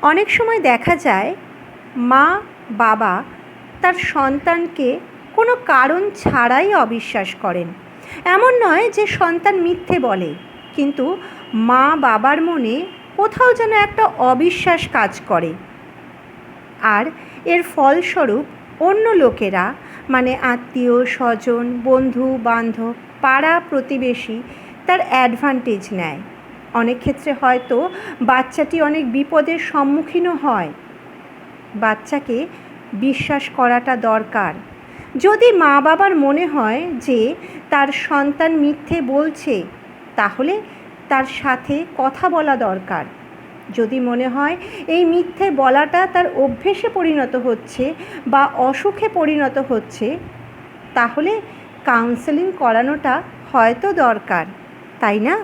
অনেক সময় দেখা যায় মা বাবা তার সন্তানকে কোনো কারণ ছাড়াই অবিশ্বাস করেন। এমন নয় যে সন্তান মিথ্যে বলে, কিন্তু মা বাবার মনে কোথাও যেন একটা অবিশ্বাস কাজ করে। আর এর ফলস্বরূপ অন্য লোকেরা, মানে আত্মীয় স্বজন, বন্ধু বান্ধব, পাড়া প্রতিবেশী তার অ্যাডভান্টেজ নেয়। অনেক ক্ষেত্রে হয়তো বাচ্চাটি অনেক বিপদের সম্মুখীনও হয়। বাচ্চাকে বিশ্বাস করাটা দরকার। যদি মা বাবার মনে হয় যে তার সন্তান মিথ্যে বলছে, তাহলে তার সাথে কথা বলা দরকার। যদি মনে হয় এই মিথ্যে বলাটা তার অভ্যেসে পরিণত হচ্ছে বা অসুখে পরিণত হচ্ছে, তাহলে কাউন্সেলিং করানোটা হয়তো দরকার, তাই না?